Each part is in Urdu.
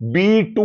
B-2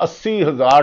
80,000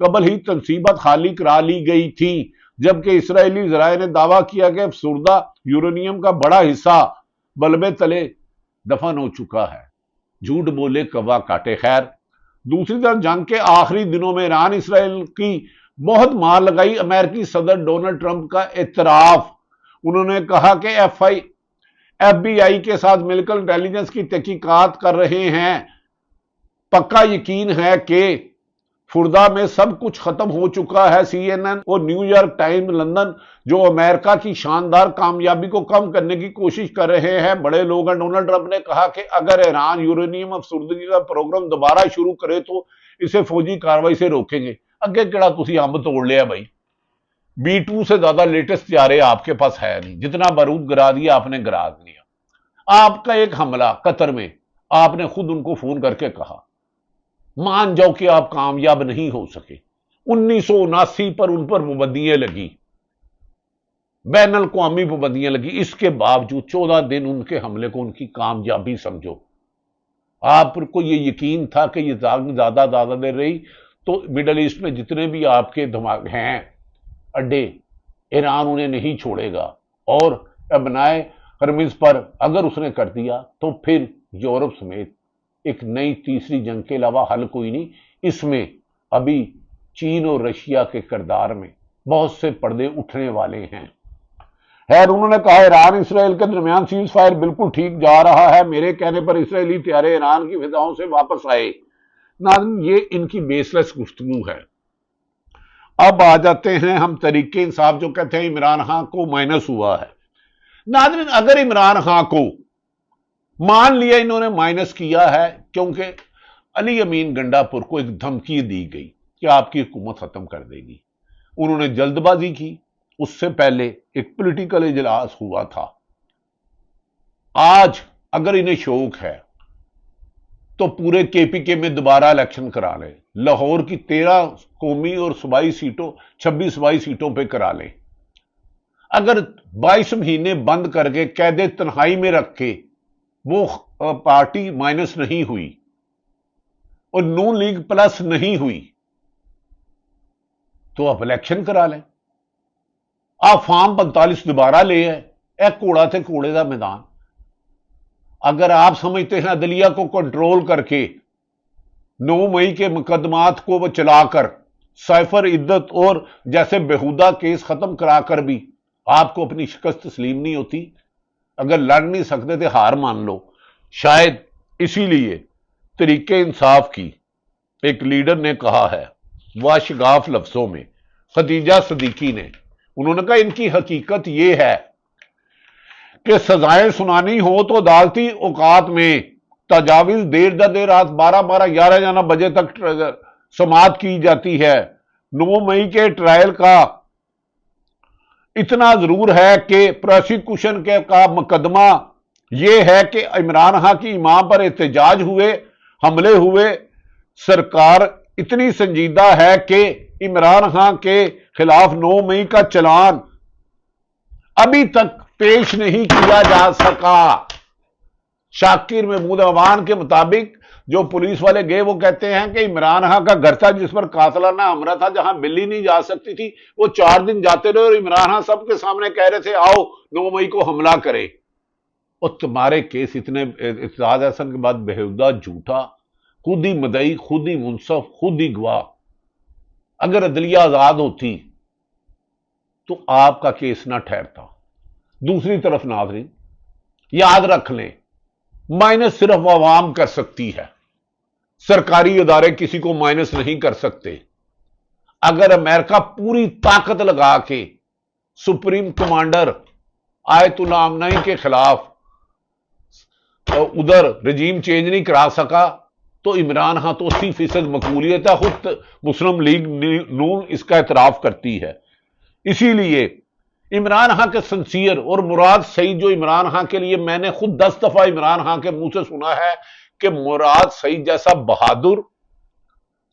قبل ہی تنصیبات خالی کرا لی گئی تھی، جبکہ اسرائیلی ذرائع نے دعویٰ کیا کہ افسردہ یورینیم کا بڑا حصہ بلبے تلے دفن ہو چکا ہے۔ جھوٹ بولے کوا کاٹے۔ خیر، دوسری طرف جنگ کے آخری دنوں میں ایران اسرائیل کی بہت مار لگائی۔ امریکی صدر ڈونلڈ ٹرمپ کا اعتراف، انہوں نے کہا کہ ایف بی آئی کے ساتھ مل کر انٹیلیجنس کی تحقیقات کر رہے ہیں، پکا یقین ہے کہ فردہ میں سب کچھ ختم ہو چکا ہے۔ سی این این اور نیو یارک ٹائمز لندن جو امریکہ کی شاندار کامیابی کو کم کرنے کی کوشش کر رہے ہیں بڑے لوگ ہیں۔ ڈونلڈ ٹرمپ نے کہا کہ اگر ایران یورینیم افسردگی کا پروگرام دوبارہ شروع کرے تو اسے فوجی کارروائی سے روکیں گے۔ اگے کیڑا تسی امب توڑ لیا بھائی، B-2 سے زیادہ لیٹسٹ طیارے آپ کے پاس ہے نہیں، جتنا بارود گرا دیا آپ نے گرا دیا۔ آپ کا ایک حملہ قطر میں، آپ نے خود ان کو فون کر کے کہا مان جاؤ کہ آپ کامیاب نہیں ہو سکے۔ 1979 پر ان پر پابندیاں لگی، بین الاقوامی پابندیاں لگی، اس کے باوجود 14 دن ان کے حملے کو ان کی کامیابی سمجھو۔ آپ کو یہ یقین تھا کہ یہ زیادہ دیر رہی تو مڈل ایسٹ میں جتنے بھی آپ کے دماغ ہیں اڈے، ایران انہیں نہیں چھوڑے گا، اور ابنائے ہرمز پر اگر اس نے کر دیا تو پھر یورپ سمیت ایک نئی تیسری جنگ کے علاوہ حل کوئی نہیں۔ اس میں ابھی چین اور رشیا کے کردار میں بہت سے پردے اٹھنے والے ہیں۔ خیر، انہوں نے کہا ایران اسرائیل کے درمیان سیز فائر بالکل ٹھیک جا رہا ہے، میرے کہنے پر اسرائیلی طیارے ایران کی فضاؤں سے واپس آئے۔ ناظرین، یہ ان کی بیس لیس گفتگو ہے۔ اب آ جاتے ہیں ہم تحریک انصاف جو کہتے ہیں عمران خان کو مائنس ہوا ہے۔ ناظرین، اگر عمران خان کو مان لیا انہوں نے مائنس کیا ہے کیونکہ علی امین گنڈا پور کو ایک دھمکی دی گئی کہ آپ کی حکومت ختم کر دے گی، انہوں نے جلد بازی کی، اس سے پہلے ایک پولیٹیکل اجلاس ہوا تھا۔ آج اگر انہیں شوق ہے تو پورے کے پی میں دوبارہ الیکشن کرا لیں، لاہور کی 13 قومی اور صوبائی سیٹوں 26 صوبائی سیٹوں پہ کرا لیں۔ اگر 22 مہینے بند کر کے قید تنہائی میں رکھ کے وہ پارٹی مائنس نہیں ہوئی اور نون لیگ پلس نہیں ہوئی تو آپ الیکشن کرا لیں، آپ فارم 45 دوبارہ لے آئے، ایک کوڑا تھے کوڑے دا میدان۔ اگر آپ سمجھتے ہیں عدلیہ کو کنٹرول کر کے 9 مئی کے مقدمات کو وہ چلا کر سائفر عدت اور جیسے بےہودہ کیس ختم کرا کر بھی آپ کو اپنی شکست تسلیم نہیں ہوتی، اگر لڑ نہیں سکتے تھے ہار مان لو۔ شاید اسی لیے تحریک انصاف کی ایک لیڈر نے کہا ہے واشگاف لفظوں میں، خدیجہ صدیقی نے، انہوں نے کہا ان کی حقیقت یہ ہے کہ سزائیں سنانی ہو تو عدالتی اوقات میں تجاویز دیر رات 12 بجے تک سماعت کی جاتی ہے۔ 9 مئی کے ٹرائل کا اتنا ضرور ہے کہ پروسیکیوشن کا مقدمہ یہ ہے کہ عمران خان کی امام پر احتجاج ہوئے، حملے ہوئے، سرکار اتنی سنجیدہ ہے کہ عمران خان کے خلاف 9 مئی کا چلان ابھی تک پیش نہیں کیا جا سکا۔ شاکر محمود عوان کے مطابق جو پولیس والے گئے وہ کہتے ہیں کہ عمران خان کا گھر تھا جس پر قاتلانہ حملہ تھا، جہاں بلی نہیں جا سکتی تھی، وہ 4 دن جاتے رہے اور عمران خان سب کے سامنے کہہ رہے تھے آؤ 9 مئی کو حملہ کرے۔ اور تمہارے کیس اتنے اعتزاز احسن کے بعد بےہودہ جھوٹا، خود ہی مدعی، خود ہی منصف، خود ہی گواہ۔ اگر عدلیہ آزاد ہوتی تو آپ کا کیس نہ ٹھہرتا۔ دوسری طرف ناظرین یاد رکھ لیں، مائنس صرف عوام کر سکتی ہے، سرکاری ادارے کسی کو مائنس نہیں کر سکتے۔ اگر امریکہ پوری طاقت لگا کے سپریم کمانڈر آیت اللہ خامنئی کے خلاف ادھر رجیم چینج نہیں کرا سکا تو عمران خان تو 80% مقبولیت ہے، خود مسلم لیگ نون اس کا اعتراف کرتی ہے۔ اسی لیے عمران خان کے سنسیئر اور مراد سعید جو عمران خان کے لیے میں نے خود 10 دفعہ عمران خان کے منہ سے سنا ہے کہ مراد سعید جیسا بہادر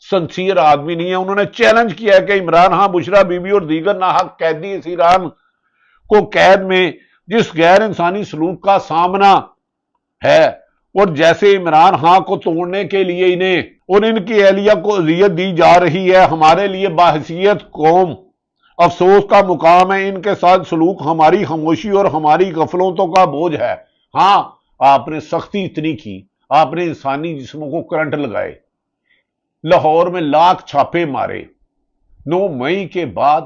سنسیئر آدمی نہیں ہے۔ انہوں نے چیلنج کیا ہے کہ عمران خان، بشرا بی بی اور دیگر ناحق قیدی اسیران کو قید میں جس غیر انسانی سلوک کا سامنا ہے اور جیسے عمران خان کو توڑنے کے لیے انہیں اور ان کی اہلیہ کو اذیت دی جا رہی ہے، ہمارے لیے باحثیت قوم افسوس کا مقام ہے۔ ان کے ساتھ سلوک ہماری خاموشی اور ہماری غفلتوں کا بوجھ ہے۔ ہاں، آپ نے سختی اتنی کی، آپ نے انسانی جسموں کو کرنٹ لگائے، لاہور میں لاکھ چھاپے مارے، 9 مئی کے بعد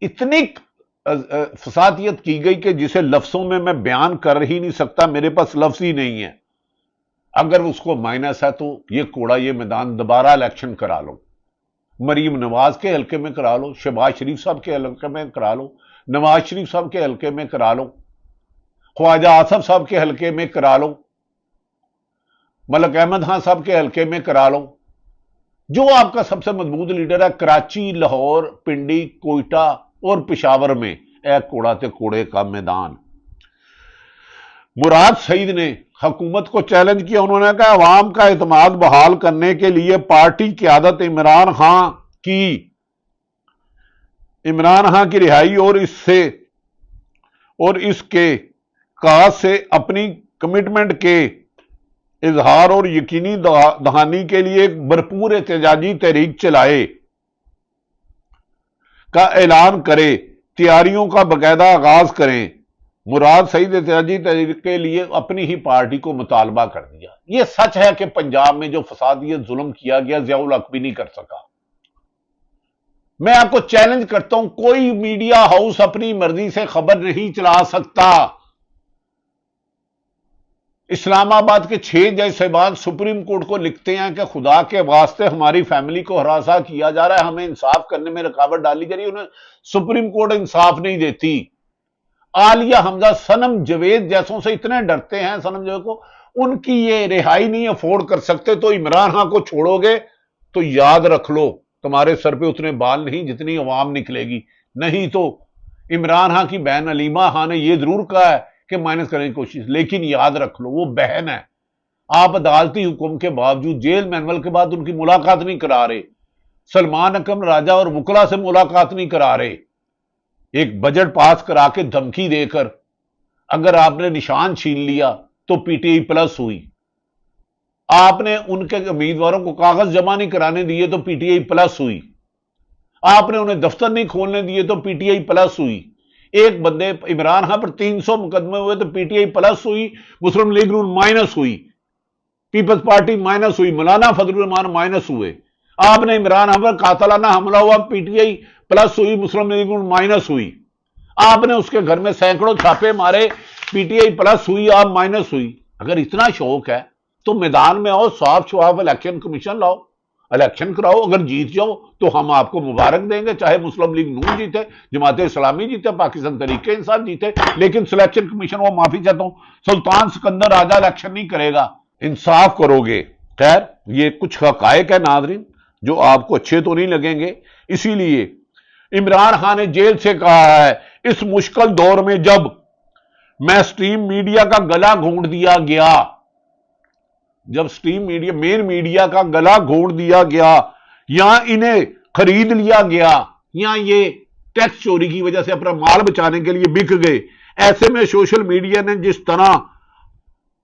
اتنی فسادیت کی گئی کہ جسے لفظوں میں بیان کر ہی نہیں سکتا، میرے پاس لفظ ہی نہیں ہے۔ اگر اس کو مائنس ہے تو یہ کوڑا یہ میدان دوبارہ الیکشن کرا لو، مریم نواز کے حلقے میں کرا لو، شہباز شریف صاحب کے حلقے میں کرا لو، نواز شریف صاحب کے حلقے میں کرا لو، خواجہ آصف صاحب کے حلقے میں کرا لو، ملک احمد خان صاحب کے حلقے میں کرا لو، جو آپ کا سب سے مضبوط لیڈر ہے، کراچی، لاہور، پنڈی، کوئٹہ اور پشاور میں اے کوڑا تے کوڑے کا میدان۔ مراد سعید نے حکومت کو چیلنج کیا، انہوں نے کہا عوام کا اعتماد بحال کرنے کے لیے پارٹی قیادت عمران خان کی رہائی اور اس کے کاز سے اپنی کمٹمنٹ کے اظہار اور یقینی دہانی کے لیے ایک بھرپور احتجاجی تحریک چلائے کا اعلان کرے، تیاریوں کا باقاعدہ آغاز کریں۔ مراد سعید احتجاجی تحریک کے لیے اپنی ہی پارٹی کو مطالبہ کر دیا۔ یہ سچ ہے کہ پنجاب میں جو فسادیت ظلم کیا گیا ضیاء الحق بھی نہیں کر سکا۔ میں آپ کو چیلنج کرتا ہوں، کوئی میڈیا ہاؤس اپنی مرضی سے خبر نہیں چلا سکتا۔ اسلام آباد کے 6 جج صاحبان سپریم کورٹ کو لکھتے ہیں کہ خدا کے واسطے ہماری فیملی کو ہراساں کیا جا رہا ہے، ہمیں انصاف کرنے میں رکاوٹ ڈالی جا رہی ہے، انہیں سپریم کورٹ انصاف نہیں دیتی۔ عالیہ حمزہ، صنم جاوید جیسوں سے اتنے ڈرتے ہیں، صنم جاوید کو ان کی یہ رہائی نہیں افورڈ کر سکتے، تو عمران خان کو چھوڑو گے تو یاد رکھ لو تمہارے سر پہ اتنے بال نہیں جتنی عوام نکلے گی۔ نہیں تو عمران خان کی بہن علیمہ خان نے یہ ضرور کہا ہے کہ مائنس کرنے کی کوشش، لیکن یاد رکھ لو وہ بہن ہے۔ آپ عدالتی حکم کے باوجود جیل مینول کے بعد ان کی ملاقات نہیں کرا رہے، سلمان اکرم راجہ اور وکلا سے ملاقات نہیں کرا رہے، ایک بجٹ پاس کرا کے دھمکی دے کر اگر آپ نے نشان چھین لیا تو پی ٹی آئی پلس ہوئی، آپ نے ان کے امیدواروں کو کاغذ جمع نہیں کرانے دیے تو پی ٹی آئی پلس ہوئی، آپ نے انہیں دفتر نہیں کھولنے دیے تو پی ٹی آئی پلس ہوئی، ایک بندے عمران خان پر 300 مقدمے ہوئے تو پی ٹی آئی پلس ہوئی، مسلم لیگ نون مائنس ہوئی، پیپلز پارٹی مائنس ہوئی، مولانا فضل الرحمان مائنس ہوئے، آپ نے عمران خان پر قاتلانہ حملہ ہوا، پی ٹی آئی پلس ہوئی، مسلم لیگ نون مائنس ہوئی، آپ نے اس کے گھر میں سینکڑوں چھاپے مارے، پی ٹی آئی پلس ہوئی، آپ مائنس ہوئی۔ اگر اتنا شوق ہے تو میدان میں آؤ، صاف شفاف الیکشن کمیشن لاؤ، الیکشن کراؤ، اگر جیت جاؤ تو ہم آپ کو مبارک دیں گے، چاہے مسلم لیگ نون جیتے، جماعت اسلامی جیتے، پاکستان تحریک انصاف جیتے، لیکن سلیکشن کمیشن، وہ معافی چاہتا ہوں، سلطان سکندر راجہ الیکشن نہیں کرے گا، انصاف کرو گے۔ خیر، یہ کچھ حقائق ہے ناظرین جو آپ کو اچھے تو نہیں لگیں گے، اسی لیے عمران خان نے جیل سے کہا ہے اس مشکل دور میں جب مین میڈیا کا گلا گھونٹ دیا گیا، جب مین میڈیا کا گلا گھونٹ دیا گیا، یا انہیں خرید لیا گیا، یا یہ ٹیکس چوری کی وجہ سے اپنا مال بچانے کے لیے بک گئے، ایسے میں سوشل میڈیا نے جس طرح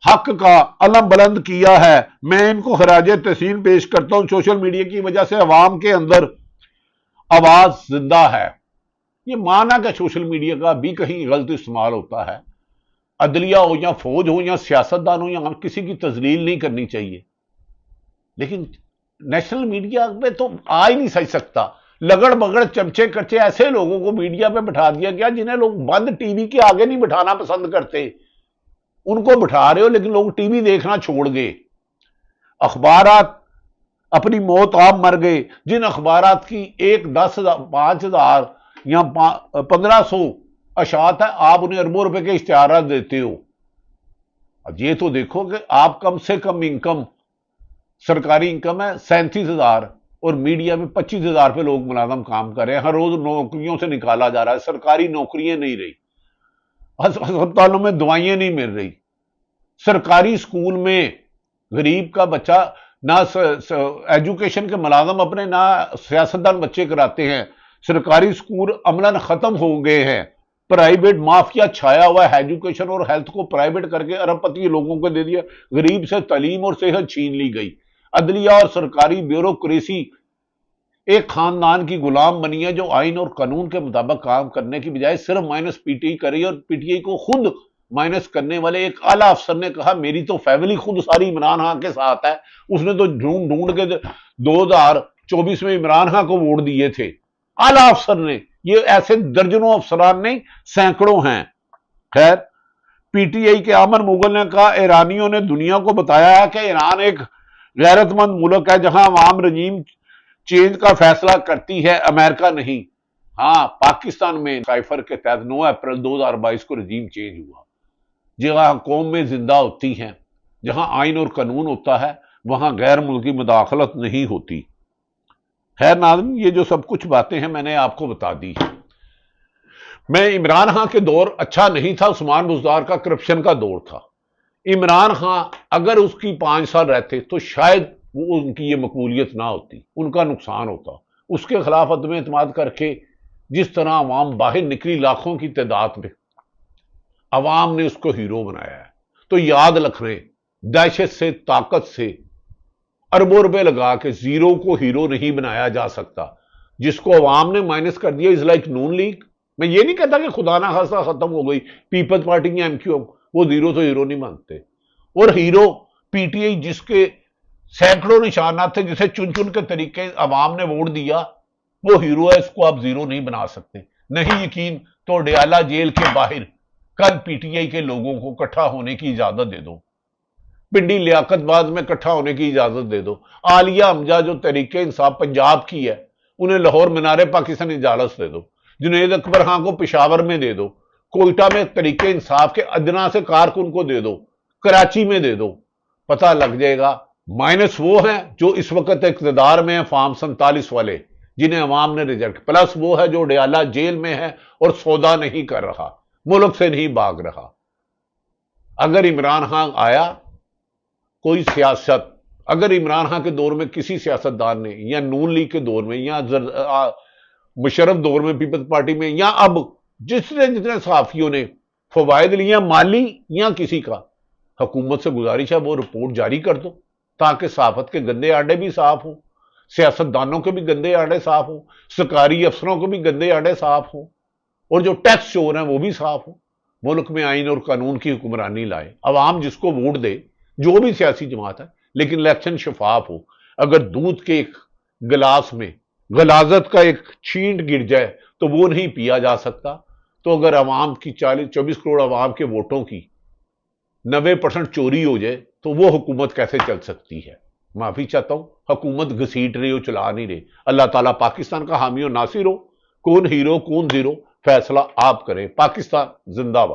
حق کا علم بلند کیا ہے، میں ان کو خراج تحسین پیش کرتا ہوں۔ سوشل میڈیا کی وجہ سے عوام کے اندر آواز زندہ ہے۔ یہ مانا کہ سوشل میڈیا کا بھی کہیں غلط استعمال ہوتا ہے، عدلیہ ہو یا فوج ہو یا سیاستدان ہو، یا کسی کی تذلیل نہیں کرنی چاہیے، لیکن نیشنل میڈیا پہ تو آ ہی نہیں سکتا۔ لگڑ بگڑ چمچے کچے ایسے لوگوں کو میڈیا پہ بٹھا دیا گیا جنہیں لوگ بند ٹی وی کے آگے نہیں بٹھانا پسند کرتے، ان کو بٹھا رہے ہو لیکن لوگ ٹی وی دیکھنا چھوڑ گئے۔ اخبارات اپنی موت آپ مر گئے، جن اخبارات کی 5,000 یا 1,500 اشاعت ہے، آپ انہیں اربوں روپے کے اشتہارات دیتے ہو۔ یہ تو دیکھو کہ آپ کم سے کم انکم، سرکاری انکم ہے 37,000 اور میڈیا میں 25,000 پہ لوگ ملازم کام کر رہے ہیں، ہر روز نوکریوں سے نکالا جا رہا ہے، سرکاری نوکریاں نہیں رہی، ہسپتالوں میں دوائیں نہیں مل رہی، سرکاری سکول میں غریب کا بچہ نہ ایجوکیشن کے ملازم اپنے نہ سیاستدان بچے کراتے ہیں، سرکاری سکول عملاً ختم ہو گئے ہیں، پرائیویٹ مافیا چھایا ہوا ہے، ایجوکیشن اور ہیلتھ کو پرائیویٹ کر کے ارب پتی لوگوں کو دے دیا، غریب سے تعلیم اور صحت چھین لی گئی، عدلیہ اور سرکاری بیوروکریسی ایک خاندان کی غلام بنی ہے جو آئین اور قانون کے مطابق کام کرنے کی بجائے صرف مائنس پی ٹی آئی کر رہی ہے، اور پی ٹی آئی کو خود مائنس کرنے والے ایک اعلیٰ افسر نے کہا میری تو فیملی خود ساری عمران خان کے ساتھ ہے، اس نے تو ڈھونڈ ڈھونڈ کے 2024 میں عمران خان کو ووٹ دیے تھے، اعلیٰ افسر نے، یہ ایسے درجنوں افسران نہیں سینکڑوں ہیں۔ خیر، پی ٹی آئی کے عامر مغل نے کہا ایرانیوں نے دنیا کو بتایا ہے کہ ایران ایک غیرت مند ملک ہے جہاں عوام رجیم چینج کا فیصلہ کرتی ہے، امریکہ نہیں۔ ہاں، پاکستان میں سائفر کے تحت 9 اپریل 2022 کو رجیم چینج ہوا، جہاں قوم میں زندہ ہوتی ہیں، جہاں آئین اور قانون ہوتا ہے، وہاں غیر ملکی مداخلت نہیں ہوتی۔ خیر ناظرین، یہ جو سب کچھ باتیں ہیں میں نے آپ کو بتا دی۔ میں عمران خان کے دور اچھا نہیں تھا، عثمان بزدار کا کرپشن کا دور تھا۔ عمران خان اگر اس کی 5 سال رہتے تو شاید وہ ان کی یہ مقبولیت نہ ہوتی، ان کا نقصان ہوتا۔ اس کے خلاف عدم اعتماد کر کے جس طرح عوام باہر نکلی لاکھوں کی تعداد میں، عوام نے اس کو ہیرو بنایا ہے۔ تو یاد رکھیں، دہشت سے، طاقت سے اربوں روپے لگا کے زیرو کو ہیرو نہیں بنایا جا سکتا۔ جس کو عوام نے مائنس کر دیا، از لائک نون لیگ۔ میں یہ نہیں کہتا کہ خدا نہ خاصا ختم ہو گئی پیپلز پارٹی کی ایم کیو ایم، وہ زیرو تو ہیرو نہیں مانتے۔ اور ہیرو پی ٹی آئی جس کے سینکڑوں نشانات تھے، جسے چن چن کے طریقے عوام نے ووٹ دیا، وہ ہیرو ہے، اس کو آپ زیرو نہیں بنا سکتے۔ نہیں یقین تو ڈیالہ جیل کے باہر کل پی ٹی آئی کے لوگوں کو اکٹھا ہونے کی اجازت دے دو، پنڈی لیاقت باد میں اکٹھا ہونے کی اجازت دے دو، عالیہ حمزہ جو تحریک انصاف پنجاب کی ہے انہیں لاہور مینار پاکستان اجازت دے دو، جنید اکبر خان کو پشاور میں دے دو، کوئٹہ میں تحریک انصاف کے ادنا سے کارکن کو دے دو، کراچی میں دے دو، پتہ لگ جائے گا۔ مائنس وہ ہیں جو اس وقت اقتدار میں ہیں، فارم 47 والے جنہیں عوام نے ریجیکٹ، پلس وہ ہے جو ڈیالہ جیل میں ہے اور سودا نہیں کر رہا، ملک سے نہیں بھاگ رہا۔ اگر عمران خان آیا کوئی سیاست، اگر عمران خان کے دور میں کسی سیاستدان نے، یا نون لیگ کے دور میں، یا مشرف دور میں پیپلز پارٹی میں، یا اب جتنے صحافیوں نے فوائد لیا مالی یا کسی کا، حکومت سے گزارش ہے وہ رپورٹ جاری کر دو تاکہ صحافت کے گندے آڈے بھی صاف ہوں، سیاستدانوں کے بھی گندے آڈے صاف ہوں، سرکاری افسروں کے بھی گندے آڈے صاف ہوں، اور جو ٹیکس چور ہیں وہ بھی صاف ہوں۔ ملک میں آئین اور قانون کی حکمرانی لائے، عوام جس کو ووٹ دے، جو بھی سیاسی جماعت ہے، لیکن الیکشن شفاف ہو۔ اگر دودھ کے ایک گلاس میں غلاظت کا ایک چھینٹ گر جائے تو وہ نہیں پیا جا سکتا۔ تو اگر عوام کی 24 کروڑ عوام کے ووٹوں کی 90% چوری ہو جائے تو وہ حکومت کیسے چل سکتی ہے؟ معافی چاہتا ہوں، حکومت گھسیٹ رہی ہو، چلا نہیں رہے۔ اللہ تعالیٰ پاکستان کا حامی و ناصر ہو، کون ہیرو کون زیرو فیصلہ آپ کریں۔ پاکستان زندہ باد۔